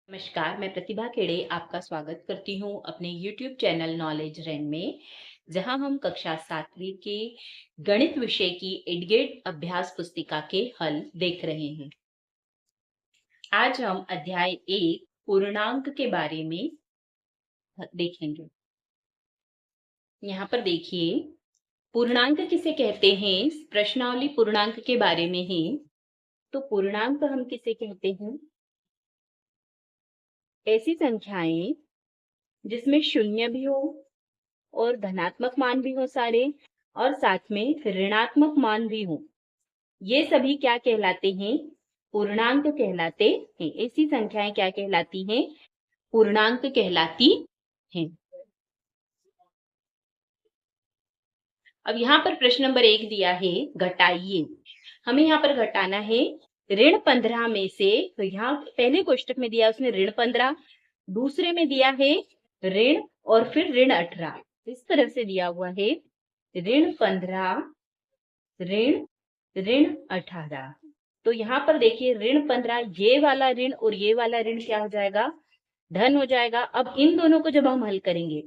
नमस्कार, मैं प्रतिभा खेड़े आपका स्वागत करती हूँ अपने YouTube चैनल नॉलेज रैन में, जहाँ हम कक्षा 7वीं के गणित विषय की एडगेट अभ्यास पुस्तिका के हल देख रहे हैं। आज हम अध्याय 1 पूर्णांक के बारे में देखेंगे। यहाँ पर देखिए, पूर्णांक किसे कहते हैं? प्रश्नावली पूर्णांक के बारे में है। तो पूर्णांक हम किसे कहते हैं? ऐसी संख्याएं जिसमें शून्य भी हो और धनात्मक मान भी हो सारे, और साथ में ऋणात्मक मान भी हो। ये सभी क्या कहलाते हैं? पूर्णांक कहलाते हैं। ऐसी संख्याएं क्या कहलाती हैं? पूर्णांक कहलाती हैं। अब यहाँ पर प्रश्न नंबर 1 दिया है, घटाइए। हमें यहाँ पर घटाना है ऋण 15 में से। तो यहाँ पहले कोष्टक में दिया उसने ऋण 15, दूसरे में दिया है ऋण और फिर ऋण 18। इस तरह से दिया हुआ है ऋण 15, ऋण ऋण 18। तो यहाँ पर देखिए ऋण 15, ये वाला ऋण और ये वाला ऋण क्या हो जाएगा? धन हो जाएगा। अब इन दोनों को जब हम हल करेंगे,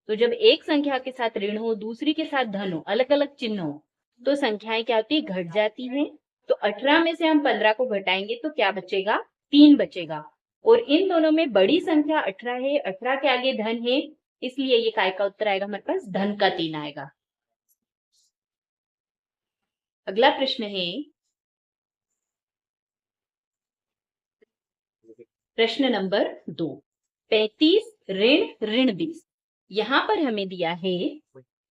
तो जब एक संख्या के साथ ऋण हो, दूसरी के साथ धन हो, अलग अलग चिन्ह हो, तो संख्याएं क्या होती? घट जाती हैं। तो 18 में से हम 15 को घटाएंगे तो क्या बचेगा? 3 बचेगा। और इन दोनों में बड़ी संख्या 18 है, 18 के आगे धन है, इसलिए ये काय का उत्तर आएगा? हमारे पास धन का 3 आएगा। अगला प्रश्न है प्रश्न नंबर 2, 35 ऋण ऋण 20। यहाँ पर हमें दिया है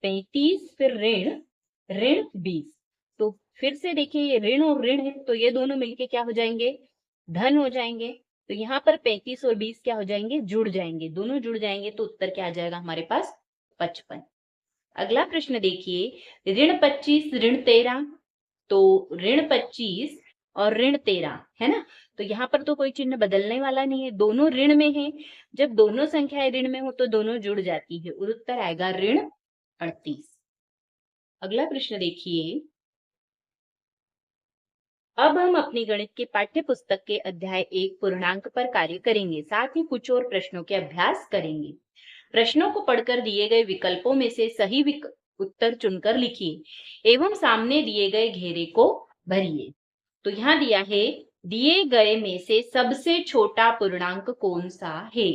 35 फिर ऋण ऋण 20। तो फिर से देखिए ये ऋण और ऋण है, तो ये दोनों मिलके क्या हो जाएंगे? धन हो जाएंगे। तो यहाँ पर 35 और 20 क्या हो जाएंगे? जुड़ जाएंगे। दोनों जुड़ जाएंगे तो उत्तर क्या आ जाएगा हमारे पास? 55। अगला प्रश्न देखिए, ऋण 25 ऋण 13। तो ऋण 25 और ऋण 13 है ना, तो यहाँ पर तो कोई चिन्ह बदलने वाला नहीं है, दोनों ऋण में है। जब दोनों संख्याएं ऋण में हो तो दोनों जुड़ जाती है और उत्तर आएगा ऋण 38। अगला प्रश्न देखिए, अब हम अपनी गणित के पाठ्य पुस्तक के अध्याय 1 पूर्णांक पर कार्य करेंगे, साथ ही कुछ और प्रश्नों के अभ्यास करेंगे। प्रश्नों को पढ़कर दिए गए विकल्पों में से सही उत्तर चुनकर लिखिए एवं सामने दिए गए घेरे को भरिए। तो यहाँ दिया है, दिए गए में से सबसे छोटा पूर्णांक कौन सा है?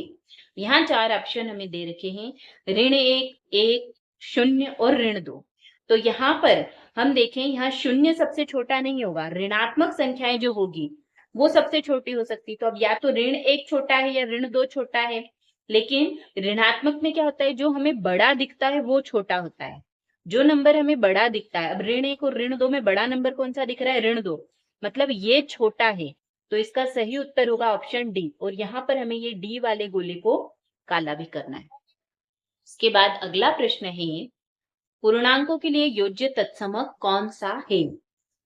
यहाँ 4 ऑप्शन हमें दे रखे हैं, ऋण 1, 1, 0 और ऋण 2। तो यहाँ पर हम देखें, यहाँ 0 सबसे छोटा नहीं होगा, ऋणात्मक संख्याएं जो होगी वो सबसे छोटी हो सकती। तो अब या तो ऋण 1 छोटा है या ऋण 2 छोटा है, लेकिन ऋणात्मक में क्या होता है? जो हमें बड़ा दिखता है वो छोटा होता है। जो नंबर हमें बड़ा दिखता है, अब ऋण 1 और ऋण 2 में बड़ा नंबर कौन सा दिख रहा है? ऋण 2, मतलब ये छोटा है। तो इसका सही उत्तर होगा ऑप्शन डी। और यहाँ पर हमें ये डी वाले गोले को काला भी करना है। इसके बाद अगला प्रश्न है, पूर्णांकों के लिए योज्य तत्समक कौन सा है?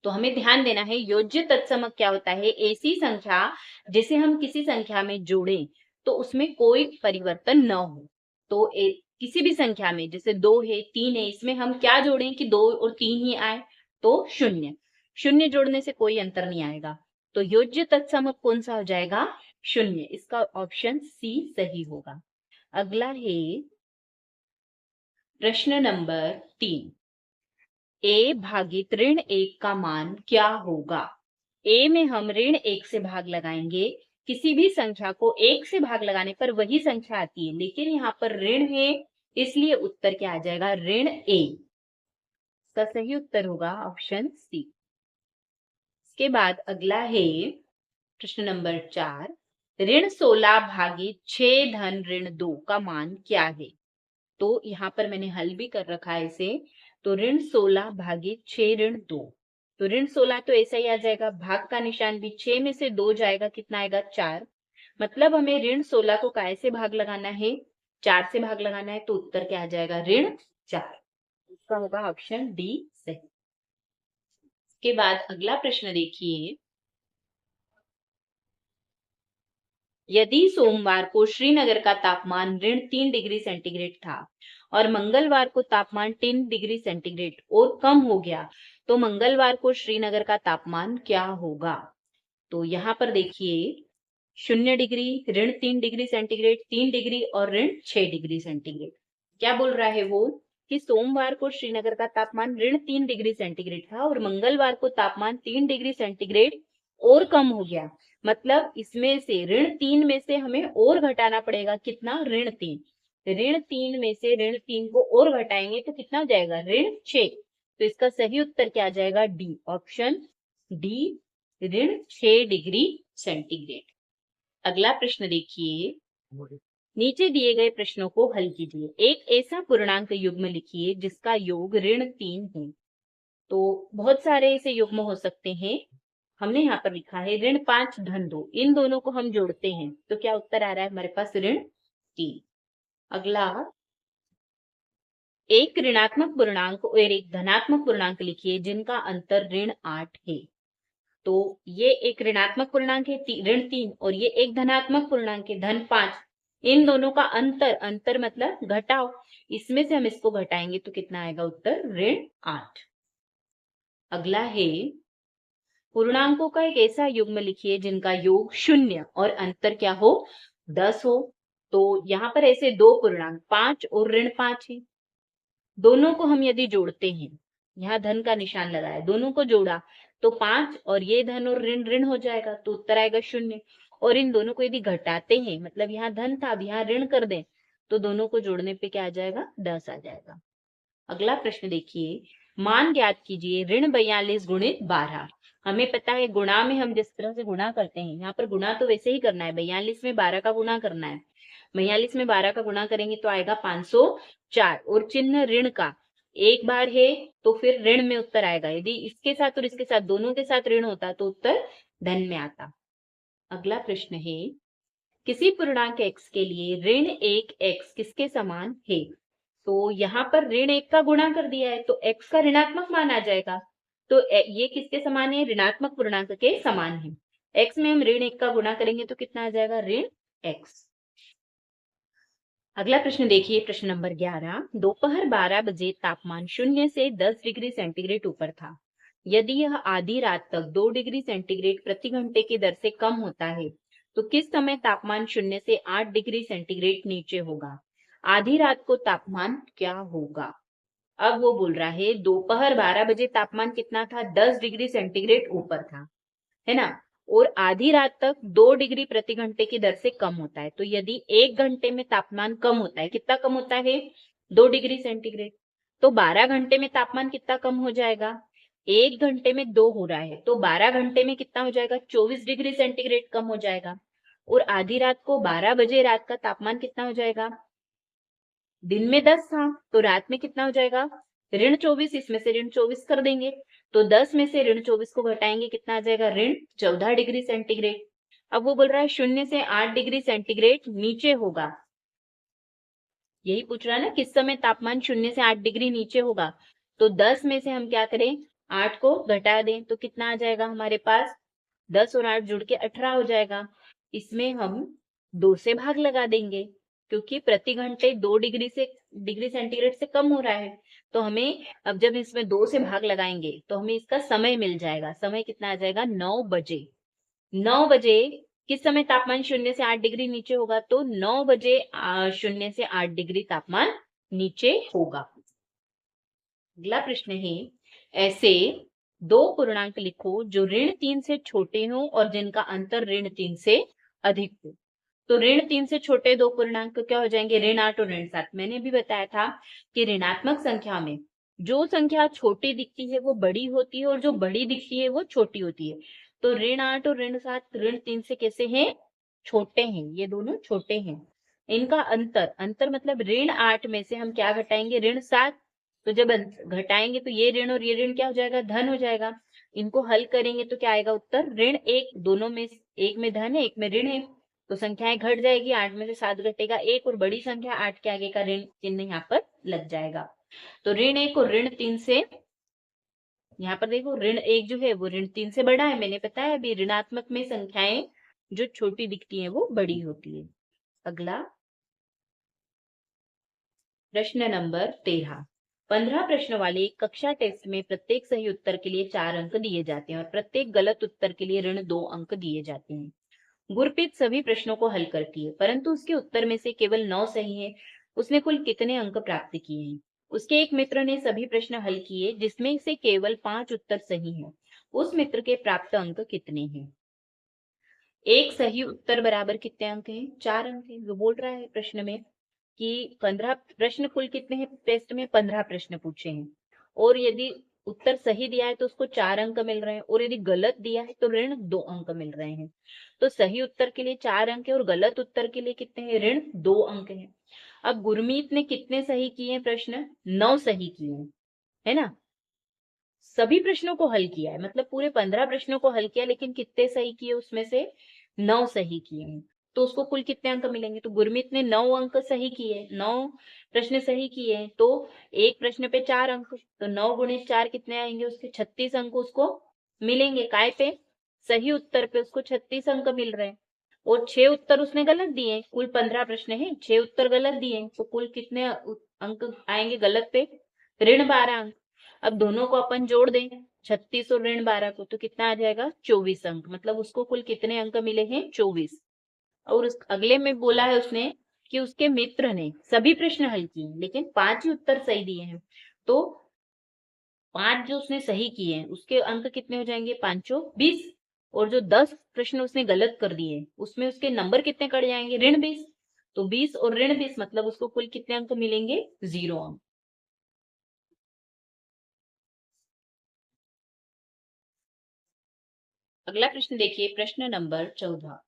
तो हमें ध्यान देना है, योज्य तत्समक क्या होता है? ऐसी संख्या जिसे हम किसी संख्या में जोड़ें तो उसमें कोई परिवर्तन न हो। तो किसी भी संख्या में, जैसे 2 है, 3 है, इसमें हम क्या जोड़ें कि 2 और 3 ही आए? तो शून्य। शून्य जोड़ने से कोई अंतर नहीं आएगा। तो योज्य तत्समक कौन सा हो जाएगा? शून्य। इसका ऑप्शन सी सही होगा। अगला है प्रश्न नंबर 3, ए भागित ऋण 1 का मान क्या होगा? ए में हम ऋण 1 से भाग लगाएंगे। किसी भी संख्या को 1 से भाग लगाने पर वही संख्या आती है, लेकिन यहाँ पर ऋण है, इसलिए उत्तर क्या आ जाएगा? ऋण ए। इसका सही उत्तर होगा ऑप्शन सी। इसके बाद अगला है प्रश्न नंबर 4, ऋण 16 भागित 6 धन ऋण 2 का मान क्या है? तो यहाँ पर मैंने हल भी कर रखा है इसे। तो ऋण 16 भागित 6 ऋण 2। तो ऋण 16 तो ऐसा ही आ जाएगा, भाग का निशान भी, 6 में से 2 जाएगा, कितना आएगा? 4। मतलब हमें ऋण 16 को काय से भाग लगाना है? 4 से भाग लगाना है। तो उत्तर क्या आ जाएगा? ऋण 4। इसका होगा ऑप्शन डी सही। इसके बाद अगला प्रश्न देखिए, यदि सोमवार को श्रीनगर का तापमान ऋण 3 डिग्री सेंटीग्रेड था और मंगलवार को तापमान 3 डिग्री सेंटीग्रेड और कम हो गया, तो मंगलवार को श्रीनगर का तापमान क्या होगा? तो यहाँ पर देखिए, 0 डिग्री, ऋण 3 डिग्री सेंटीग्रेड, 3 डिग्री और ऋण 6 डिग्री सेंटीग्रेड। क्या बोल रहा है वो कि सोमवार को श्रीनगर का तापमान ऋण 3 डिग्री सेंटीग्रेड था और मंगलवार को तापमान 3 डिग्री सेंटीग्रेड और कम हो गया। मतलब इसमें से ऋण 3 में से हमें और घटाना पड़ेगा। कितना? ऋण 3। ऋण 3 में से ऋण 3 को और घटाएंगे तो कितना हो जाएगा? ऋण 6। तो इसका सही उत्तर क्या आ जाएगा? डी, ऑप्शन डी, ऋण 6 डिग्री सेंटीग्रेड। अगला प्रश्न देखिए, नीचे दिए गए प्रश्नों को हल कीजिए। एक ऐसा पूर्णांक युग्म लिखिए जिसका योग ऋण 3 है। तो बहुत सारे ऐसे युग्म हो सकते हैं। हमने यहाँ पर लिखा है ऋण 5 धन 2, इन दोनों को हम जोड़ते हैं तो क्या उत्तर आ रहा है हमारे पास? ऋण 3। अगला, एक ऋणात्मक पूर्णांक और एक धनात्मक पूर्णांक लिखिए जिनका अंतर ऋण 8 है। तो ये एक ऋणात्मक पूर्णांक है ऋण 3 और ये एक धनात्मक पूर्णांक है धन 5। इन दोनों का अंतर मतलब घटाओ, इसमें से हम इसको घटाएंगे तो कितना आएगा उत्तर? ऋण 8। अगला है, पूर्णांकों का एक ऐसा युग्म लिखिए जिनका योग 0 और अंतर क्या हो? 10 हो। तो यहाँ पर ऐसे दो पूर्णांक 5 और ऋण 5 है। दोनों को हम यदि जोड़ते हैं, यहाँ धन का निशान लगाया, दोनों को जोड़ा तो 5 और ये धन और ऋण ऋण हो जाएगा तो उत्तर आएगा 0। और इन दोनों को यदि घटाते हैं, मतलब यहाँ धन था अब यहाँ ऋण कर दें तो दोनों को जोड़ने पे क्या आ जाएगा? 10 आ जाएगा। अगला प्रश्न देखिए, मान ज्ञात कीजिए ऋण 42 गुणित 12। हमें पता है गुणा में हम जिस तरह से गुणा करते हैं, यहाँ पर गुणा तो वैसे ही करना है, 42 में 12 का गुणा करना है। 42 में 12 का गुणा करेंगे तो आएगा 504 और चिन्ह ऋण का एक बार है तो फिर ऋण में उत्तर आएगा। यदि इसके साथ और इसके साथ दोनों के साथ ऋण होता तो उत्तर धन में आता। अगला प्रश्न है, किसी पूर्णांक x के लिए ऋण 1x किसके समान है? तो यहाँ पर ऋण 1 का गुणा कर दिया है तो x का ऋणात्मक मान आ जाएगा। तो ये किसके समान है? ऋणात्मक पूर्णांक के समान है। x में हम ऋण 1 का गुणा करेंगे तो कितना आ जाएगा? ऋण x। अगला प्रश्न देखिए, प्रश्न नंबर 11। दोपहर 12 बजे तापमान 0 से 10 डिग्री सेंटीग्रेड ऊपर था। यदि यह आधी रात तक 2 डिग्री सेंटीग्रेड प्रति घंटे की दर से कम होता है तो किस समय तापमान 0 से 8 डिग्री सेंटीग्रेड नीचे होगा? आधी रात को तापमान क्या होगा? अब वो बोल रहा है दोपहर 12 बजे तापमान कितना था? 10 डिग्री सेंटीग्रेड ऊपर था, है ना? और आधी रात तक 2 डिग्री प्रति घंटे की दर से कम होता है। तो यदि 1 घंटे में तापमान कम होता है, कितना कम होता है? 2 डिग्री सेंटीग्रेड। तो 12 घंटे में तापमान कितना कम हो जाएगा? 1 घंटे में 2 हो रहा है तो 12 घंटे में कितना हो जाएगा? 24 डिग्री सेंटीग्रेड कम हो जाएगा। और आधी रात को 12 बजे रात का तापमान कितना हो जाएगा? दिन में 10 था तो रात में कितना हो जाएगा? ऋण 24, इसमें से ऋण 24 कर देंगे तो 10 में से ऋण 24 को घटाएंगे, कितना आ जाएगा? ऋण 14 डिग्री सेंटीग्रेड। अब वो बोल रहा है 0 से 8 डिग्री सेंटीग्रेड नीचे होगा। यही पूछ रहा है ना, किस समय तापमान 0 से 8 डिग्री नीचे होगा। तो 10 में से हम क्या करें? 8 को घटा दें तो कितना आ जाएगा हमारे पास? 10 और 8 जुड़ के 18 हो जाएगा। इसमें हम 2 से भाग लगा देंगे क्योंकि प्रति घंटे 2 डिग्री सेंटीग्रेड से कम हो रहा है। तो हमें अब जब इसमें 2 से भाग लगाएंगे तो हमें इसका समय मिल जाएगा। समय कितना आ जाएगा? 9 बजे। 9 बजे किस समय तापमान 0 से 8 डिग्री नीचे होगा? तो 9 बजे 0 से 8 डिग्री तापमान नीचे होगा। अगला प्रश्न है, ऐसे दो पूर्णांक लिखो जो ऋण 3 से छोटे हों और जिनका अंतर ऋण 3 से अधिक हो। तो ऋण 3 से छोटे दो पूर्णांक क्या हो जाएंगे? ऋण 8 और ऋण 7। मैंने भी बताया था कि ऋणात्मक संख्या में जो संख्या छोटी दिखती है वो बड़ी होती है और जो बड़ी दिखती है वो छोटी होती है। तो ऋण 8 और ऋण 7 ऋण 3 से कैसे हैं? छोटे हैं, ये दोनों छोटे हैं। इनका अंतर मतलब ऋण 8 में से हम क्या घटाएंगे? ऋण 7। तो जब घटाएंगे तो ये ऋण और ये ऋण क्या हो जाएगा? धन हो जाएगा। इनको हल करेंगे तो क्या आएगा उत्तर? ऋण 1। दोनों में एक में धन है, एक में ऋण है तो संख्याएं घट जाएगी। 8 में से 7 घटेगा 1 और बड़ी संख्या 8 के आगे का ऋण चिन्ह यहाँ पर लग जाएगा। तो ऋण 1 और ऋण 3 से, यहाँ पर देखो ऋण 1 जो है वो ऋण 3 से बड़ा है। मैंने बताया अभी ऋणात्मक में संख्याएं जो छोटी दिखती हैं वो बड़ी होती है। अगला प्रश्न नंबर 13। 15 प्रश्नों वाले कक्षा टेस्ट में प्रत्येक सही उत्तर के लिए 4 अंक दिए जाते हैं और प्रत्येक गलत उत्तर के लिए ऋण 2 अंक दिए जाते हैं। गुरप्रीत सभी प्रश्नों को हल करती है, परंतु उसके उत्तर में से केवल 9 सही है। उसने कुल कितने अंक प्राप्त किए हैं? उसके एक मित्र ने सभी प्रश्न हल किए, जिसमें से केवल 5 उत्तर सही हैं। उस मित्र के प्राप्त अंक कितने हैं? एक सही उत्तर बराबर कितने अंक हैं? 4 अंक हैं। वो बोल रहा है प्रश्न में कि 15 प्रश्न, कुल कितने हैं? टेस्ट में 15 प्रश्न पूछे हैं, और यदि उत्तर सही दिया है तो उसको 4 अंक मिल रहे हैं, और यदि गलत दिया है तो ऋण 2 अंक मिल रहे हैं। तो सही उत्तर के लिए 4 अंक है और गलत उत्तर के लिए कितने हैं? ऋण 2 अंक हैं। अब गुरमीत ने कितने सही किए हैं? प्रश्न 9 सही किए हैं, है ना। सभी प्रश्नों को हल किया है, मतलब पूरे 15 प्रश्नों को हल किया, लेकिन कितने सही किए? उसमें से 9 सही किए हैं। तो उसको कुल कितने अंक मिलेंगे? तो गुरमीत ने 9 अंक सही किए, 9 प्रश्न सही किए हैं, तो एक प्रश्न पे 4 अंक, तो 9 गुणित 4 कितने आएंगे? उसके 36 अंक उसको मिलेंगे। काय पे? सही उत्तर पे उसको 36 अंक मिल रहे हैं, और 6 उत्तर उसने गलत दिए हैं। कुल 15 प्रश्न है, 6 उत्तर गलत दिए हैं, तो कुल कितने अंक आएंगे गलत पे? ऋण 12 अंक। अब दोनों को अपन जोड़ दें, 36 और ऋण 12 को, तो कितना आ जाएगा? 24 अंक। मतलब उसको कुल कितने अंक मिले हैं? 24। और उस अगले में बोला है उसने कि उसके मित्र ने सभी प्रश्न हल किए, लेकिन 5 ही उत्तर सही दिए हैं। तो 5 जो उसने सही किए हैं, उसके अंक कितने हो जाएंगे? 5 20। और जो 10 प्रश्न उसने गलत कर दिए, उसमें उसके नंबर कितने कट जाएंगे? ऋण 20। तो 20 और ऋण 20, मतलब उसको कुल कितने अंक मिलेंगे? 0 अंक। अगला प्रश्न देखिए, प्रश्न नंबर 14।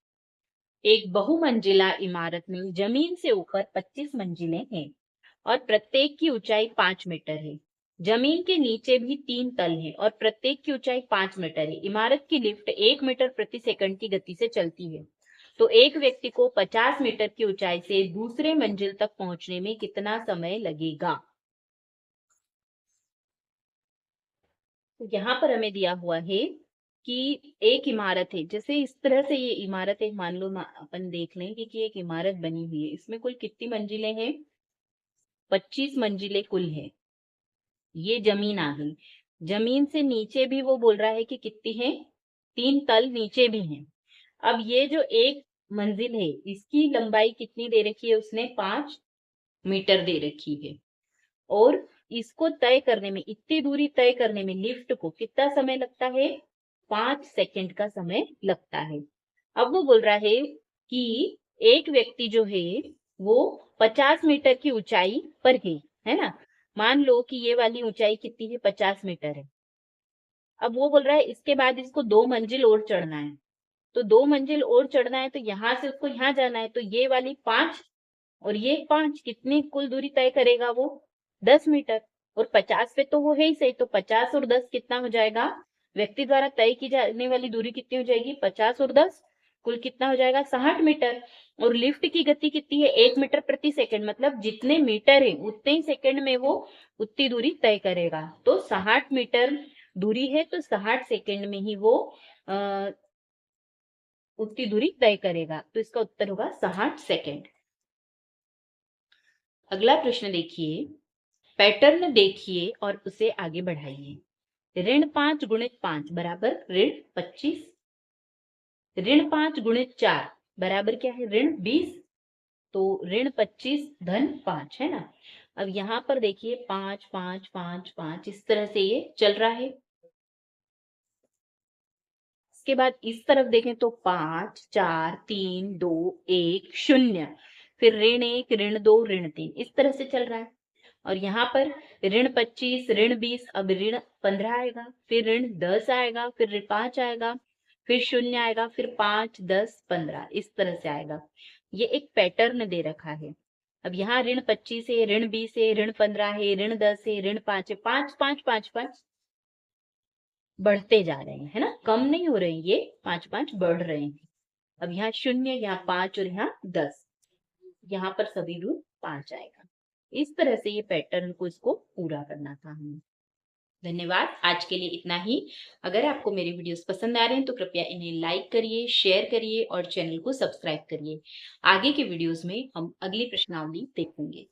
एक बहुमंजिला इमारत में जमीन से ऊपर 25 मंजिलें हैं, और प्रत्येक की ऊंचाई 5 मीटर है। जमीन के नीचे भी 3 तल हैं, और प्रत्येक की ऊंचाई 5 मीटर है। इमारत की लिफ्ट 1 मीटर प्रति सेकंड की गति से चलती है। तो एक व्यक्ति को 50 मीटर की ऊंचाई से दूसरे मंजिल तक पहुंचने में कितना समय लगेगा? तो यहाँ पर हमें दिया हुआ है कि एक इमारत है, जैसे इस तरह से ये इमारत है, मान लो अपन देख लें कि एक इमारत बनी हुई है। इसमें कुल कितनी मंजिलें हैं? 25 मंजिलें कुल है। ये जमीन आ गई। जमीन से नीचे भी वो बोल रहा है कि कितनी है? 3 तल नीचे भी हैं। अब ये जो एक मंजिल है, इसकी लंबाई कितनी दे रखी है? उसने 5 मीटर दे रखी है, और इसको तय करने में, इतनी दूरी तय करने में लिफ्ट को कितना समय लगता है? 5 सेकंड का समय लगता है। अब वो बोल रहा है कि एक व्यक्ति जो है वो 50 मीटर की ऊंचाई पर है ना। मान लो कि ये वाली ऊंचाई कितनी है? 50 मीटर है। अब वो बोल रहा है इसके बाद इसको 2 मंजिल और चढ़ना है। तो 2 मंजिल और चढ़ना है, तो यहां से उसको यहां जाना है, तो ये वाली 5 और ये 5, कितनी कुल दूरी तय करेगा वो? 10 मीटर। और 50 पे तो वो है ही सही, तो 50 और 10 कितना हो जाएगा? व्यक्ति द्वारा तय की जाने वाली दूरी कितनी हो जाएगी? 50 और 10 कुल कितना हो जाएगा? 60 मीटर। और लिफ्ट की गति कितनी है? 1 मीटर प्रति सेकंड, मतलब जितने मीटर है उतने ही सेकंड में वो उतनी दूरी तय करेगा। तो 60 मीटर दूरी है, तो 60 सेकंड में ही वो उतनी दूरी तय करेगा। तो इसका उत्तर होगा 60 सेकंड। अगला प्रश्न देखिए, पैटर्न देखिए और उसे आगे बढ़ाइए। ऋण 5 गुणित 5 बराबर ऋण 25। ऋण 5 गुणित 4 बराबर क्या है? ऋण 20। तो ऋण 25 धन 5, है ना। अब यहाँ पर देखिए 5 5 5 5 इस तरह से ये चल रहा है। इसके बाद इस तरफ देखें तो 5 4 3 2 1 0, फिर ऋण 1 ऋण 2 ऋण 3 इस तरह से चल रहा है। और यहाँ पर ऋण 25 ऋण 20, अब ऋण 15 आएगा, फिर ऋण 10 आएगा, फिर ऋण 5 आएगा, फिर 0 आएगा, फिर 5 10 15 इस तरह से आएगा। ये एक पैटर्न दे रखा है। अब यहाँ ऋण 25 है, ऋण 20 है, ऋण 15 है, ऋण 10 है, ऋण 5 है, 5 5 5 5 बढ़ते जा रहे हैं, है ना, कम नहीं हो रहे हैं, ये 5 5 बढ़ रहे हैं। अब यहाँ 0, यहाँ 5 और यहाँ 10, यहाँ पर सभी रूट 5 आएगा। इस तरह से ये पैटर्न को इसको पूरा करना था हमें। धन्यवाद, आज के लिए इतना ही। अगर आपको मेरे वीडियोस पसंद आ रहे हैं तो कृपया इन्हें लाइक करिए, शेयर करिए और चैनल को सब्सक्राइब करिए। आगे के वीडियोस में हम अगली प्रश्नावली देखेंगे।